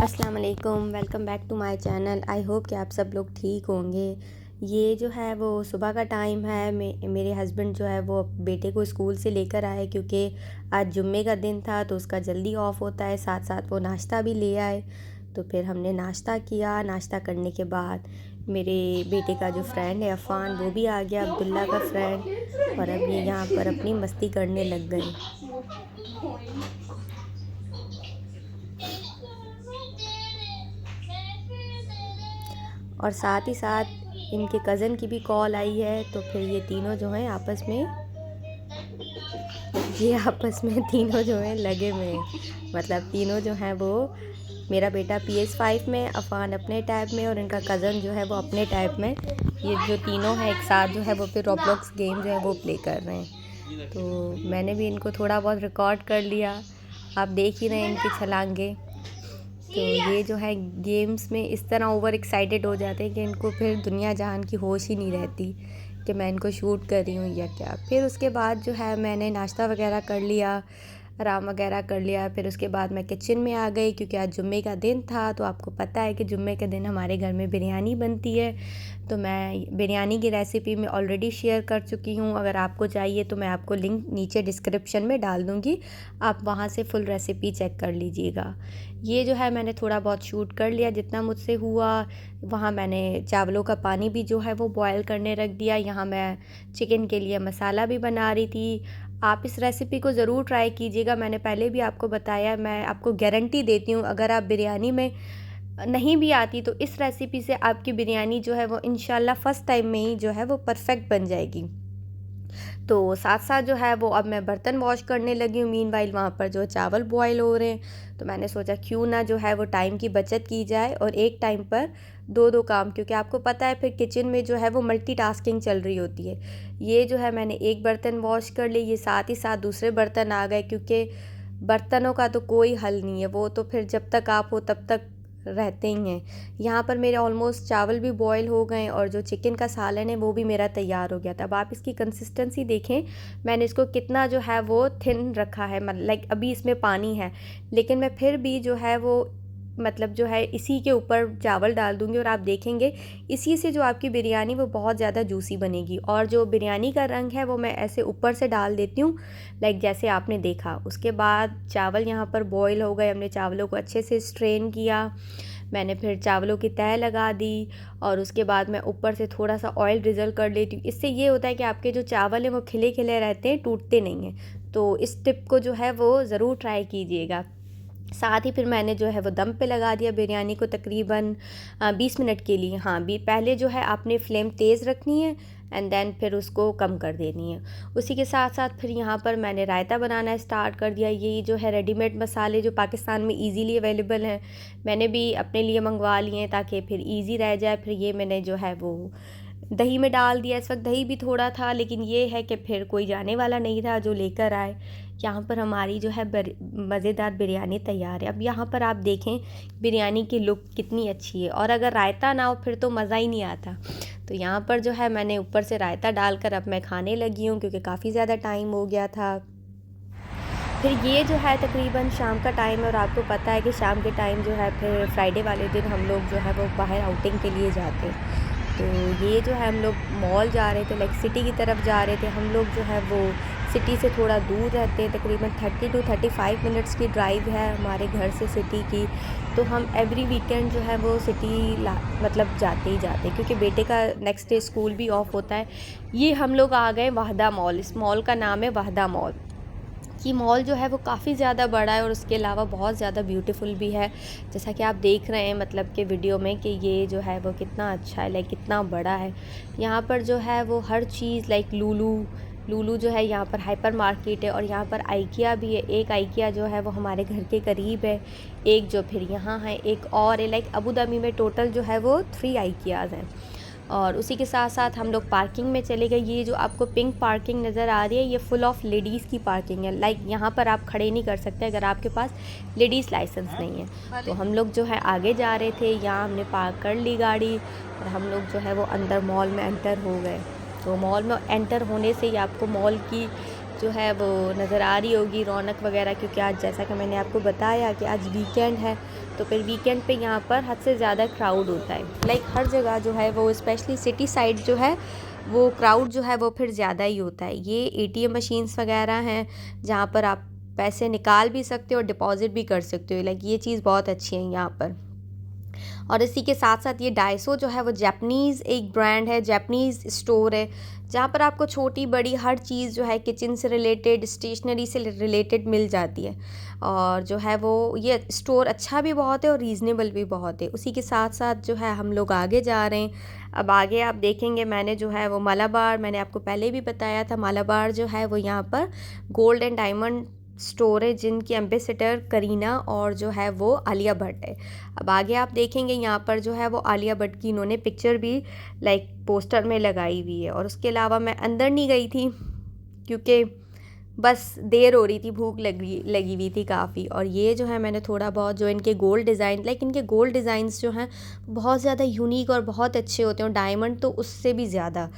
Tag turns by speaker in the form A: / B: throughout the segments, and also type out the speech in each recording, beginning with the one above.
A: अस्सलाम वालेकुम, welcome back to my channel. I hope कि आप सब लोग ठीक होंगे। ये जो है वो सुबह का टाइम है। मेरे हस्बैंड जो है वो बेटे को स्कूल से लेकर आए, क्योंकि आज जुम्मे का दिन था तो उसका जल्दी ऑफ होता है। साथ साथ वो नाश्ता भी ले आए, तो फिर हमने नाश्ता किया। नाश्ता करने के बाद मेरे बेटे का जो फ्रेंड है अफ़ान, वो भी आ गया, अब्दुल्ला का फ्रेंड। और अब ये यहाँ पर अपनी मस्ती करने लग गए। और साथ ही साथ इनके कज़न की भी कॉल आई है, तो फिर ये तीनों जो हैं आपस में तीनों जो हैं लगे हुए हैं। मतलब तीनों जो हैं वो, मेरा बेटा PS5 में, अफ़ान अपने टैब में और इनका कज़न जो है वो अपने टैब में। ये जो तीनों हैं एक साथ जो है वो फिर रॉब्लॉक्स गेम जो है वो प्ले कर रहे हैं। तो मैंने भी इनको थोड़ा बहुत रिकॉर्ड कर लिया। आप देख ही रहे हैं इनकी छलांगे। तो ये जो है गेम्स में इस तरह ओवर एक्साइटेड हो जाते हैं कि इनको फिर दुनिया जहान की होश ही नहीं रहती कि मैं इनको शूट कर रही हूँ या क्या। फिर उसके बाद जो है मैंने नाश्ता वगैरह कर लिया, आराम वगैरह कर लिया। फिर उसके बाद मैं किचन में आ गई, क्योंकि आज जुम्मे का दिन था। तो आपको पता है कि जुम्मे के दिन हमारे घर में बिरयानी बनती है। तो मैं बिरयानी की रेसिपी में ऑलरेडी शेयर कर चुकी हूँ। अगर आपको चाहिए तो मैं आपको लिंक नीचे डिस्क्रिप्शन में डाल दूँगी, आप वहाँ से फुल रेसिपी चेक कर लीजिएगा। ये जो है मैंने थोड़ा बहुत शूट कर लिया जितना मुझसे हुआ। वहाँ मैंने चावलों का पानी भी जो है वो बॉयल करने रख दिया। यहाँ मैं चिकन के लिए मसाला भी बना रही थी। आप इस रेसिपी को ज़रूर ट्राई कीजिएगा। मैंने पहले भी आपको बताया, मैं आपको गारंटी देती हूँ अगर आप बिरयानी में नहीं भी आती तो इस रेसिपी से आपकी बिरयानी जो है वो इंशाल्लाह फ़र्स्ट टाइम में ही जो है वो परफेक्ट बन जाएगी। तो साथ साथ जो है वो अब मैं बर्तन वॉश करने लगी हूँ। मीनवाइल वहाँ पर जो चावल बॉयल हो रहे हैं, तो मैंने सोचा क्यों ना जो है वो टाइम की बचत की जाए और एक टाइम पर दो दो काम, क्योंकि आपको पता है फिर किचन में जो है वो मल्टीटास्किंग चल रही होती है। ये जो है मैंने एक बर्तन वॉश कर ली, ये साथ ही साथ दूसरे बर्तन आ गए, क्योंकि बर्तनों का तो कोई हल नहीं है, वो तो फिर जब तक आप हो तब तक रहते ही हैं। यहाँ पर मेरे ऑलमोस्ट चावल भी बॉयल हो गए और जो चिकन का सालन है वो भी मेरा तैयार हो गया था। अब आप इसकी कंसिस्टेंसी देखें, मैंने इसको कितना जो है वो थिन रखा है। लाइक अभी इसमें पानी है, लेकिन मैं फिर भी जो है वो मतलब जो है इसी के ऊपर चावल डाल दूँगी और आप देखेंगे इसी से जो आपकी बिरयानी वो बहुत ज़्यादा जूसी बनेगी। और जो बिरयानी का रंग है वो मैं ऐसे ऊपर से डाल देती हूँ, लाइक जैसे आपने देखा। उसके बाद चावल यहाँ पर बॉईल हो गए, हमने चावलों को अच्छे से स्ट्रेन किया। मैंने फिर चावलों की तह लगा दी और उसके बाद मैं ऊपर से थोड़ा सा ऑयल ड्रिज़ल कर लेती हूँ। इससे ये होता है कि आपके जो चावल हैं वो खिले खिले रहते हैं, टूटते नहीं हैं। तो इस टिप को जो है वो ज़रूर ट्राई कीजिएगा। साथ ही फिर मैंने जो है वो दम पे लगा दिया बिरयानी को तकरीबन 20 मिनट के लिए। हाँ, पहले जो है आपने फ्लेम तेज़ रखनी है एंड देन फिर उसको कम कर देनी है। उसी के साथ साथ फिर यहाँ पर मैंने रायता बनाना स्टार्ट कर दिया। ये जो है रेडीमेड मसाले जो पाकिस्तान में इजीली अवेलेबल हैं, मैंने भी अपने लिए मंगवा लिए हैं ताकि फिर इजी रह जाए। फिर ये मैंने जो है वो दही में डाल दिया। इस वक्त दही भी थोड़ा था, लेकिन ये है कि फिर कोई जाने वाला नहीं था जो लेकर आए। यहाँ पर हमारी जो है मज़ेदार बिरयानी तैयार है। अब यहाँ पर आप देखें बिरयानी की लुक कितनी अच्छी है, और अगर रायता ना हो फिर तो मज़ा ही नहीं आता। तो यहाँ पर जो है मैंने ऊपर से रायता डालकर अब मैं खाने लगी हूँ, क्योंकि काफ़ी ज़्यादा टाइम हो गया था। फिर ये जो है तकरीबन शाम का टाइम है, और आपको पता है कि शाम के टाइम जो है फिर फ्राइडे वाले दिन हम लोग जो है वो बाहर आउटिंग के लिए जाते हैं। तो ये जो है हम लोग मॉल जा रहे थे, लाइक सिटी की तरफ जा रहे थे। हम लोग जो है वो सिटी से थोड़ा दूर रहते हैं, तकरीबन 30 to 35 मिनट्स की ड्राइव है हमारे घर से सिटी की। तो हम एवरी वीकेंड जो है वो सिटी मतलब जाते ही जाते हैं, क्योंकि बेटे का नेक्स्ट डे स्कूल भी ऑफ होता है। ये हम लोग आ गए वाहदा मॉल। इस मॉल का नाम है वाहदा मॉल। कि मॉल जो है वो काफ़ी ज़्यादा बड़ा है और उसके अलावा बहुत ज़्यादा ब्यूटीफुल भी है, जैसा कि आप देख रहे हैं मतलब कि वीडियो में कि ये जो है वो कितना अच्छा है, लाइक कितना बड़ा है। यहाँ पर जो है वो हर चीज़, लाइक लूलू जो है, यहाँ पर हाइपर मार्केट है, और यहाँ पर आइकिया भी है। एक आइकिया जो है वो हमारे घर के करीब है, एक जो फिर यहाँ है, एक और है। लाइक अबू धाबी में टोटल जो है वो 3 आइकियाज़ हैं। और उसी के साथ साथ हम लोग पार्किंग में चले गए। ये जो आपको पिंक पार्किंग नज़र आ रही है, ये फुल ऑफ लेडीज़ की पार्किंग है। लाइक यहाँ पर आप खड़े नहीं कर सकते अगर आपके पास लेडीज़ लाइसेंस नहीं है। तो हम लोग जो है आगे जा रहे थे, यहाँ हमने पार्क कर ली गाड़ी और हम लोग जो है वो अंदर मॉल में एंटर हो गए। तो मॉल में एंटर होने से ही आपको मॉल की जो है वो नज़र आ रही होगी रौनक वगैरह, क्योंकि आज जैसा कि मैंने आपको बताया कि आज वीकेंड है, तो फिर वीकेंड पे यहाँ पर हद से ज़्यादा क्राउड होता है। लाइक हर जगह जो है वो स्पेशली सिटी साइड जो है वो क्राउड जो है वो फिर ज़्यादा ही होता है। ये एटीएम मशीन्स वगैरह हैं जहाँ पर आप पैसे निकाल भी सकते हो और डिपॉज़िट भी कर सकते हो। लाइक ये चीज़ बहुत अच्छी है यहाँ पर। और इसी के साथ साथ ये डाइसो जो है वो जापानीज़ एक ब्रांड है, जापानीज़ स्टोर है, जहाँ पर आपको छोटी बड़ी हर चीज़ जो है किचन से रिलेटेड, स्टेशनरी से रिलेटेड मिल जाती है। और जो है वो ये स्टोर अच्छा भी बहुत है और रीज़नेबल भी बहुत है। उसी के साथ साथ जो है हम लोग आगे जा रहे हैं। अब आगे आप देखेंगे मैंने जो है वो मालाबार, मैंने आपको पहले भी बताया था, मालाबार जो है वो यहाँ पर गोल्ड एंड डायमंड स्टोर है जिनकी एम्बेसडर करीना और जो है वो आलिया भट्ट है। अब आगे आप देखेंगे यहाँ पर जो है वो आलिया भट्ट की इन्होंने पिक्चर भी लाइक पोस्टर में लगाई हुई है। और उसके अलावा मैं अंदर नहीं गई थी क्योंकि बस देर हो रही थी, भूख लगी हुई थी काफ़ी। और ये जो है मैंने थोड़ा बहुत जो इनके गोल्ड डिज़ाइन, लाइक इनके गोल्ड डिज़ाइंस जो हैं बहुत ज़्यादा यूनिक और बहुत अच्छे होते हैं, और डायमंड तो उससे भी ज़्यादा।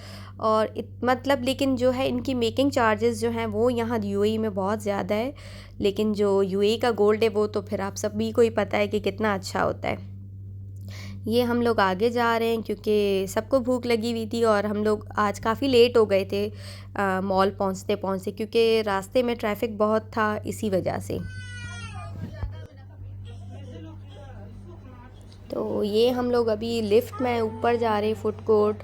A: और मतलब लेकिन जो है इनकी मेकिंग चार्जेस जो हैं वो यहाँ यूएई में बहुत ज़्यादा है, लेकिन जो यूएई का गोल्ड है वो तो फिर आप सभी को ही पता है कि कितना अच्छा होता है। ये हम लोग आगे जा रहे हैं क्योंकि सबको भूख लगी हुई थी और हम लोग आज काफ़ी लेट हो गए थे मॉल पहुंचते पहुंचते, क्योंकि रास्ते में ट्रैफिक बहुत था इसी वजह से। तो ये हम लोग अभी लिफ्ट में ऊपर जा रहे हैं फूड कोर्ट।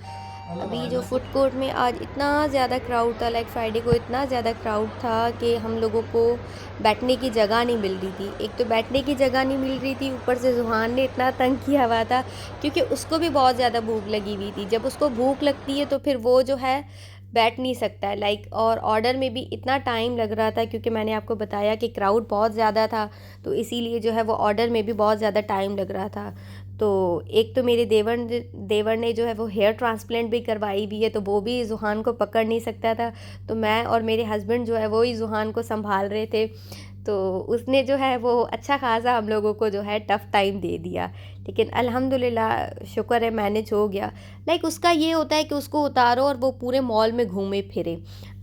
A: अभी जो फूड कोर्ट में आज इतना ज़्यादा क्राउड था, लाइक फ्राइडे को इतना ज़्यादा क्राउड था कि हम लोगों को बैठने की जगह नहीं मिल रही थी। एक तो बैठने की जगह नहीं मिल रही थी, ऊपर से जुहान ने इतना तंग किया हुआ था क्योंकि उसको भी बहुत ज़्यादा भूख लगी हुई थी। जब उसको भूख लगती है तो फिर वो जो है बैठ नहीं सकता है लाइक। और ऑर्डर में भी इतना टाइम लग रहा था क्योंकि मैंने आपको बताया कि क्राउड बहुत ज़्यादा था, तो इसीलिए जो है वो ऑर्डर में भी बहुत ज़्यादा टाइम लग रहा था। तो एक तो मेरे देवर ने जो है वो हेयर ट्रांसप्लांट भी करवाई भी है, तो वो भी ज़ुहान को पकड़ नहीं सकता था, तो मैं और मेरे हस्बैंड जो है वो ही ज़ुहान को संभाल रहे थे। तो उसने जो है वो अच्छा खासा हम लोगों को जो है टफ़ टाइम दे दिया, लेकिन अल्हम्दुलिल्लाह शुक्र है मैनेज हो गया। लाइक उसका ये होता है कि उसको उतारो और वो पूरे मॉल में घूमे फिरे।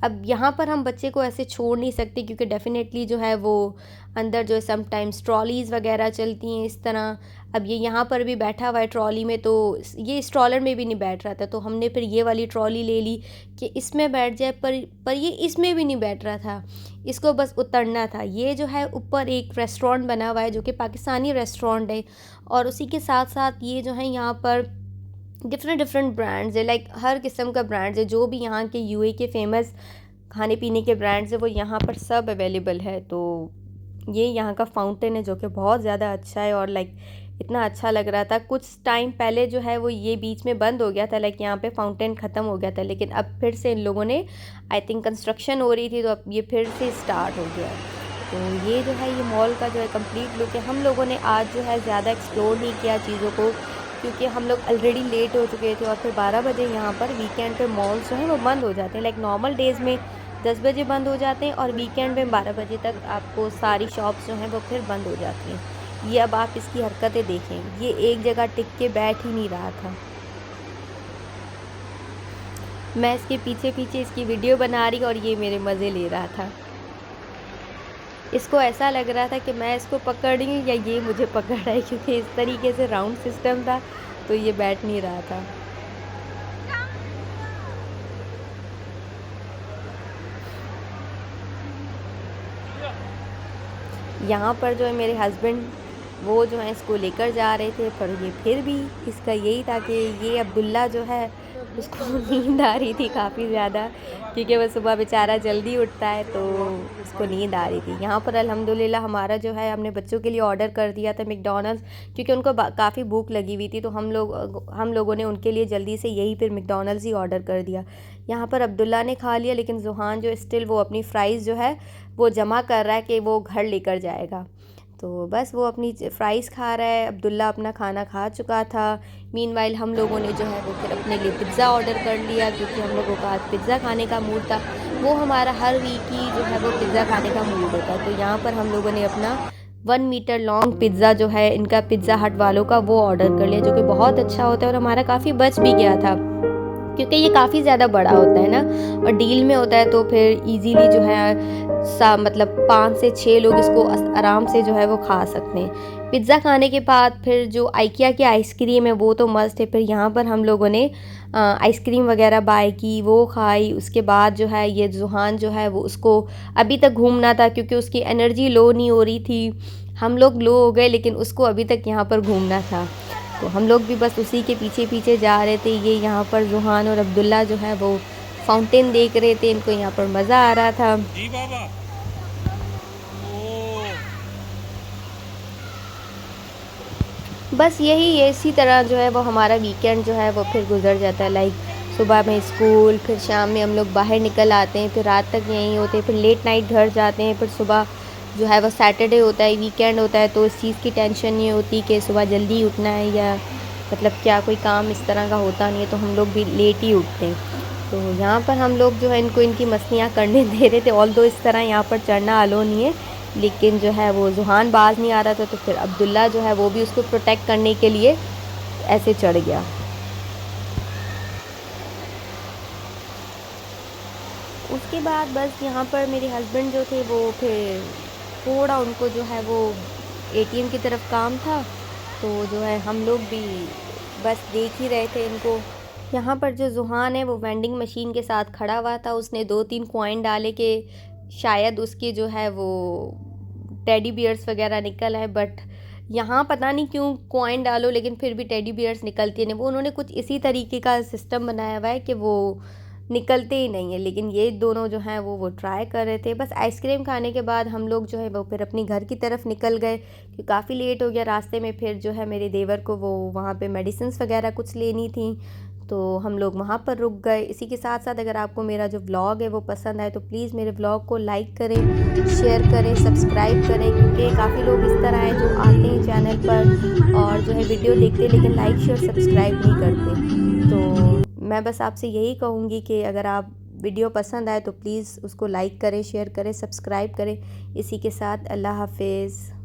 A: अब यहाँ पर हम बच्चे को ऐसे छोड़ नहीं सकते क्योंकि डेफ़िनेटली जो है वो अंदर जो है समटाइम्स ट्रॉलीज़ वगैरह चलती हैं इस तरह। अब ये यहाँ पर भी बैठा हुआ है ट्रॉली में, तो ये स्ट्रॉलर में भी नहीं बैठ रहा था, तो हमने फिर ये वाली ट्रॉली ले ली कि इसमें बैठ जाए, पर ये इसमें भी नहीं बैठ रहा था, इसको बस उतरना था। ये जो है ऊपर एक रेस्टोरेंट बना हुआ है जो कि पाकिस्तानी रेस्टोरेंट है, और उसी के साथ साथ ये जो है यहाँ पर डिफरेंट ब्रांड्स है, लाइक हर किस्म का ब्रांड्स है, जो भी यहाँ के यूएई के फेमस खाने पीने के ब्रांड्स है वो यहाँ पर सब अवेलेबल है। तो ये यहाँ का फाउंटेन है जो कि बहुत ज़्यादा अच्छा है, और लाइक इतना अच्छा लग रहा था। कुछ टाइम पहले जो है वो ये बीच में बंद हो गया था, लाइक यहाँ पे फाउंटेन ख़त्म हो गया था, लेकिन अब फिर से इन लोगों ने आई थिंक कंस्ट्रक्शन हो रही थी तो अब ये फिर से स्टार्ट हो गया। तो ये जो है ये मॉल का जो है कंप्लीट लुक है। हम लोगों ने आज जो है ज़्यादा एक्सप्लोर नहीं किया चीज़ों को क्योंकि हम लोग ऑलरेडी लेट हो चुके थे, और फिर 12 बजे यहाँ पर वीकेंड पे मॉल्स जो हैं वो बंद हो जाते हैं। लाइक नॉर्मल डेज़ में 10 बजे बंद हो जाते हैं और वीकेंड में 12 बजे तक आपको सारी शॉप्स जो हैं वो फिर बंद हो जाती हैं। ये अब आप इसकी हरकतें देखें, ये एक जगह टिक के बैठ ही नहीं रहा था। मैं इसके पीछे पीछे इसकी वीडियो बना रही और ये मेरे मज़े ले रहा था। इसको ऐसा लग रहा था कि मैं इसको पकड़ रही हूँ या ये मुझे पकड़ रहा है, क्योंकि इस तरीके से राउंड सिस्टम था तो ये बैठ नहीं रहा था। यहाँ पर जो है मेरे हस्बैंड वो जो है इसको लेकर जा रहे थे, पर ये फिर भी इसका यही था कि ये अब्दुल्ला जो है उसको नींद आ रही थी काफ़ी ज़्यादा, क्योंकि वह सुबह बेचारा जल्दी उठता है तो उसको नींद आ रही थी। यहाँ पर अल्हम्दुलिल्लाह हमारा जो है हमने बच्चों के लिए ऑर्डर कर दिया था मैकडॉनल्ड्स, क्योंकि उनको काफ़ी भूख लगी हुई थी, तो हम लोगों ने उनके लिए जल्दी से यही फिर मैकडॉनल्ड्स ही ऑर्डर कर दिया। यहाँ पर अब्दुल्ला ने खा लिया, लेकिन जुहान जो स्टिल वो अपनी फ़्राइज़ जो है वो जमा कर रहा है कि वो घर लेकर जाएगा। तो बस वो अपनी फ़्राइज़ खा रहा है, अब्दुल्ला अपना खाना खा चुका था। मीनवाइल हम लोगों ने जो है वो फिर अपने लिए पिज़्ज़ा ऑर्डर कर लिया, क्योंकि हम लोगों का आज पिज़्ज़ा खाने का मूड था। वो हमारा हर वीक ही जो है वो पिज़्ज़ा खाने का मूड होता है। तो यहाँ पर हम लोगों ने अपना 1 मीटर लॉन्ग पिज़्ज़ा जो है इनका पिज़्ज़ा हट वालों का वो ऑर्डर कर लिया, जो कि बहुत अच्छा होता है, और हमारा काफ़ी बच भी गया था क्योंकि ये काफ़ी ज़्यादा बड़ा होता है ना, और डील में होता है तो फिर इजीली जो है मतलब 5 से 6 लोग इसको आराम से जो है वो खा सकते हैं। पिज़्ज़ा खाने के बाद फिर जो आइकिया की आइसक्रीम है वो तो मस्त है। फिर यहाँ पर हम लोगों ने आइसक्रीम वगैरह बाय की, वो खाई। उसके बाद जो है ये जुहान जो है वो उसको अभी तक घूमना था क्योंकि उसकी एनर्जी लो नहीं हो रही थी। हम लोग लो हो गए लेकिन उसको अभी तक यहाँ पर घूमना था, तो हम लोग भी बस उसी के पीछे पीछे जा रहे थे। ये यहाँ पर जुहान और अब्दुल्ला जो है वो फाउंटेन देख रहे थे, इनको यहाँ पर मज़ा आ रहा था। जी बाबा। बस यही इसी तरह जो है वो हमारा वीकेंड जो है वो फिर गुजर जाता है। लाइक सुबह में स्कूल, फिर शाम में हम लोग बाहर निकल आते हैं, फिर रात तक यहीं होते हैं, फिर लेट नाइट घर जाते हैं। फिर सुबह जो है वो सैटरडे होता है, वीकेंड होता है, तो इस चीज़ की टेंशन नहीं होती कि सुबह जल्दी उठना है या मतलब क्या कोई काम इस तरह का होता नहीं है, तो हम लोग भी लेट ही उठते हैं। तो यहाँ पर हम लोग जो है इनको इनकी मस्तियाँ करने दे रहे थे। ऑल्दो इस तरह यहाँ पर चढ़ना अलो नहीं है, लेकिन जो है वो जुहान बाज नहीं आ रहा था, तो फिर अब्दुल्ला जो है वो भी उसको प्रोटेक्ट करने के लिए ऐसे चढ़ गया। उसके बाद बस यहाँ पर मेरे हस्बैंड जो थे वो फिर थोड़ा उनको जो है वो एटीएम की तरफ काम था, तो जो है हम लोग भी बस देख ही रहे थे इनको। यहाँ पर जो जुहान है वो वेंडिंग मशीन के साथ खड़ा हुआ था, उसने 2-3 कॉइन डाले कि शायद उसके जो है वो टेडी बियर्स वगैरह निकल आए, बट यहाँ पता नहीं क्यों कॉइन डालो लेकिन फिर भी टेडी बियर्स निकलती नहीं। वो उन्होंने कुछ इसी तरीके का सिस्टम बनाया हुआ है कि वो निकलते ही नहीं है। लेकिन ये दोनों जो हैं वो ट्राई कर रहे थे। बस आइसक्रीम खाने के बाद हम लोग जो है वो फिर अपनी घर की तरफ निकल गए क्योंकि काफ़ी लेट हो गया। रास्ते में फिर जो है मेरे देवर को वो वहाँ पे मेडिसिन्स वगैरह कुछ लेनी थी, तो हम लोग वहाँ पर रुक गए। इसी के साथ साथ अगर आपको मेरा जो व्लॉग है वो पसंद आए तो प्लीज़ मेरे व्लॉग को लाइक करें, शेयर करें, सब्सक्राइब करें, क्योंकि काफ़ी लोग इस तरह हैं जो आते हैं चैनल पर और जो है वीडियो देखते हैं लेकिन लाइक शेयर सब्सक्राइब नहीं करते। तो मैं बस आपसे यही कहूँगी कि अगर आप वीडियो पसंद आए तो प्लीज़ उसको लाइक करें, शेयर करें, सब्सक्राइब करें। इसी के साथ अल्लाह हाफिज़।